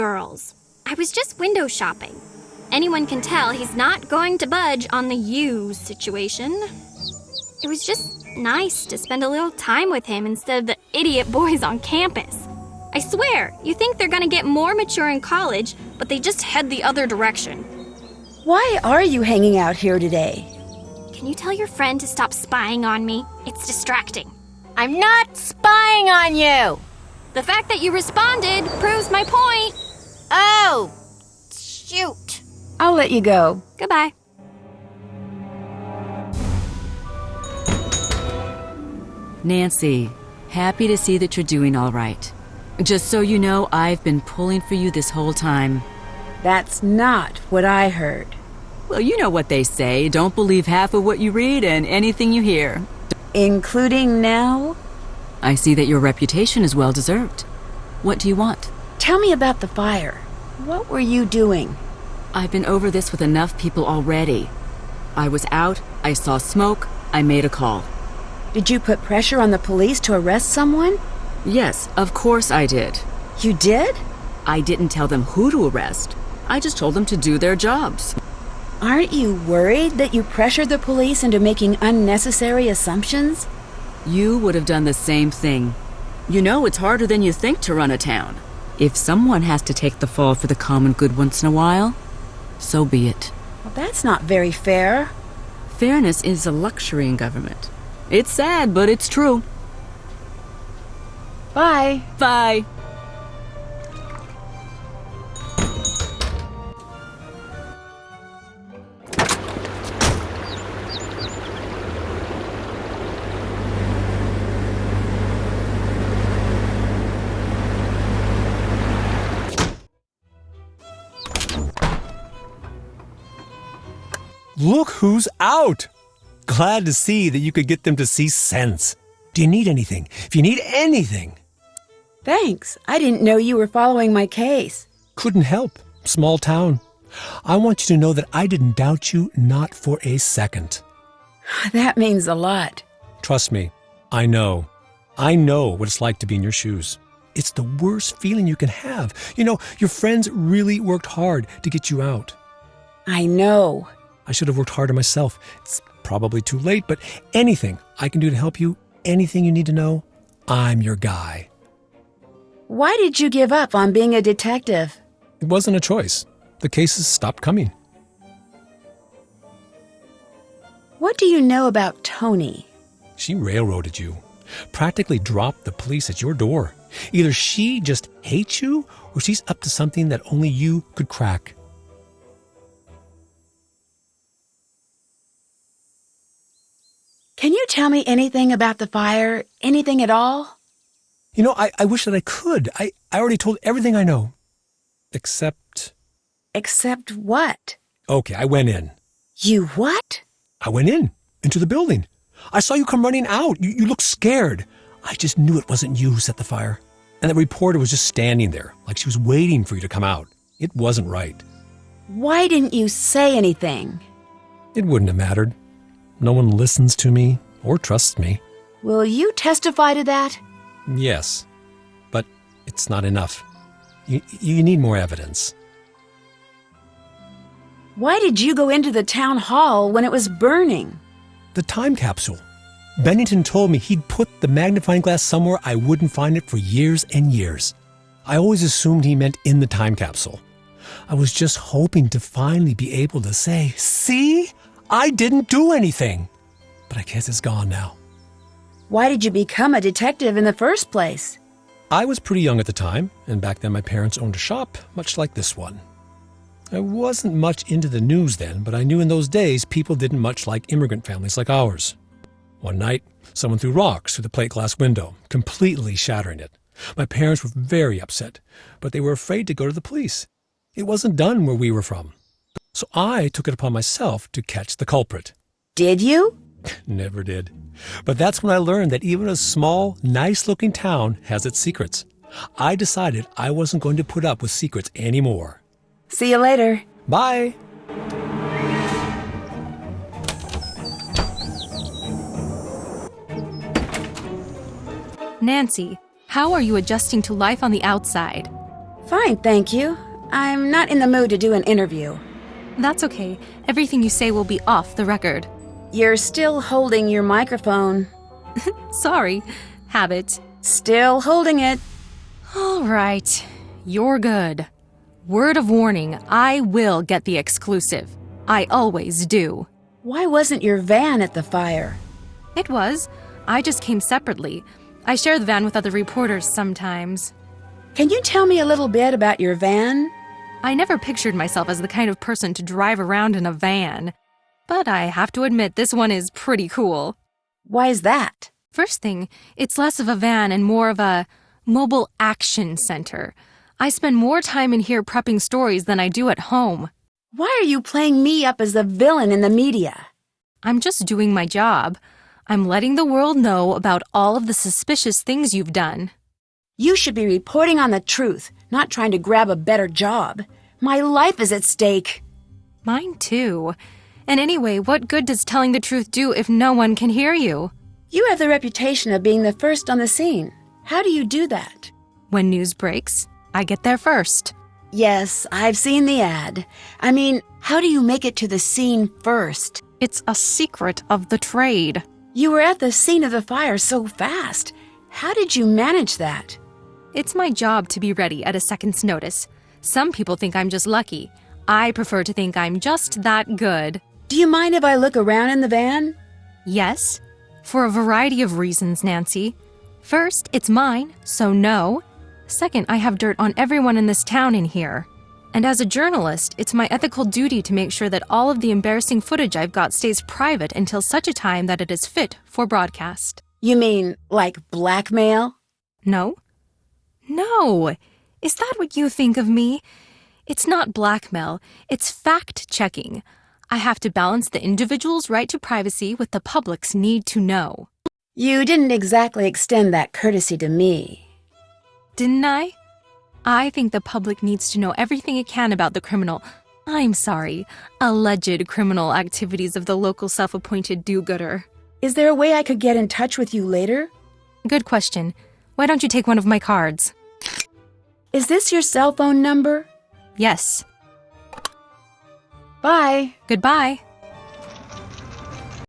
girls. I was just window shopping. Anyone can tell he's not going to budge on the you situation. It was just nice to spend a little time with him instead of the idiot boys on campus. I swear, you think they're gonna get more mature in college, but they just head the other direction. Why are you hanging out here today? Can you tell your friend to stop spying on me? It's distracting. I'm not spying on you! The fact that you responded proves my point. Oh, shoot. I'll let you go. Goodbye. Nancy, happy to see that you're doing all right. Just so you know, I've been pulling for you this whole time. That's not what I heard. Well, you know what they say. Don't believe half of what you read and anything you hear. Including now? I see that your reputation is well deserved. What do you want? Tell me about the fire. What were you doing? I've been over this with enough people already. I was out, I saw smoke, I made a call. Did you put pressure on the police to arrest someone? Yes, of course I did. You did? I didn't tell them who to arrest. I just told them to do their jobs. Aren't you worried that you pressured the police into making unnecessary assumptions? You would have done the same thing. You know it's harder than you think to run a town. If someone has to take the fall for the common good once in a while, so be it. Well, that's not very fair. Fairness is a luxury in government. It's sad, but it's true. Bye. Bye. Look who's out! Glad to see that you could get them to see sense. Do you need anything? If you need anything. Thanks. I didn't know you were following my case. Couldn't help. Small town. I want you to know that I didn't doubt you, not for a second. That means a lot. Trust me, I know. I know what it's like to be in your shoes. It's the worst feeling you can have. You know, your friends really worked hard to get you out. I know. I should have worked harder myself. It's probably too late, but anything I can do to help you, anything you need to know, I'm your guy. Why did you give up on being a detective? It wasn't a choice. The cases stopped coming. What do you know about Tony? She railroaded you. Practically dropped the police at your door. Either she just hates you, or she's up to something that only you could crack. Can you tell me anything about the fire? Anything at all? You know, I wish that I could. I already told everything I know. Except... Except what? Okay, I went in. You what? I went into the building. I saw you come running out. You looked scared. I just knew it wasn't you who set the fire. And the reporter was just standing there, like she was waiting for you to come out. It wasn't right. Why didn't you say anything? It wouldn't have mattered. No one listens to me or trusts me. Will you testify to that? Yes, but it's not enough. You need more evidence. Why did you go into the town hall when it was burning? The time capsule. Bennington told me he'd put the magnifying glass somewhere I wouldn't find it for years and years. I always assumed he meant in the time capsule. I was just hoping to finally be able to say, see? I didn't do anything. But I guess it's gone now. Why did you become a detective in the first place? I was pretty young at the time, and back then my parents owned a shop, much like this one. I wasn't much into the news then, but I knew in those days people didn't much like immigrant families like ours. One night, someone threw rocks through the plate glass window, completely shattering it. My parents were very upset, but they were afraid to go to the police. It wasn't done where we were from. So I took it upon myself to catch the culprit. Did you? Never did. But that's when I learned that even a small, nice-looking town has its secrets. I decided I wasn't going to put up with secrets anymore. See you later. Bye. Nancy, how are you adjusting to life on the outside? Fine, thank you. I'm not in the mood to do an interview. That's okay. Everything you say will be off the record. You're still holding your microphone. Sorry. Habit. Still holding it. All right. You're good. Word of warning, I will get the exclusive. I always do. Why wasn't your van at the fire? It was. I just came separately. I share the van with other reporters sometimes. Can you tell me a little bit about your van? I never pictured myself as the kind of person to drive around in a van. But I have to admit, this one is pretty cool. Why is that? First thing, it's less of a van and more of a mobile action center. I spend more time in here prepping stories than I do at home. Why are you playing me up as the villain in the media? I'm just doing my job. I'm letting the world know about all of the suspicious things you've done. You should be reporting on the truth, not trying to grab a better job. My life is at stake. Mine too. And anyway, what good does telling the truth do if no one can hear you? You have the reputation of being the first on the scene. How do you do that? When news breaks, I get there first. Yes, I've seen the ad. I mean, how do you make it to the scene first? It's a secret of the trade. You were at the scene of the fire so fast. How did you manage that? It's my job to be ready at a second's notice. Some people think I'm just lucky. I prefer to think I'm just that good. Do you mind if I look around in the van? Yes, for a variety of reasons, Nancy. First, it's mine, so no. Second, I have dirt on everyone in this town in here. And as a journalist, it's my ethical duty to make sure that all of the embarrassing footage I've got stays private until such a time that it is fit for broadcast. You mean, like blackmail? No. No. Is that what you think of me? It's not blackmail. It's fact-checking. I have to balance the individual's right to privacy with the public's need to know. You didn't exactly extend that courtesy to me. Didn't I? I think the public needs to know everything it can about the alleged criminal activities of the local self-appointed do-gooder. Is there a way I could get in touch with you later? Good question. Why don't you take one of my cards? Is this your cell phone number? Yes. Bye. Goodbye.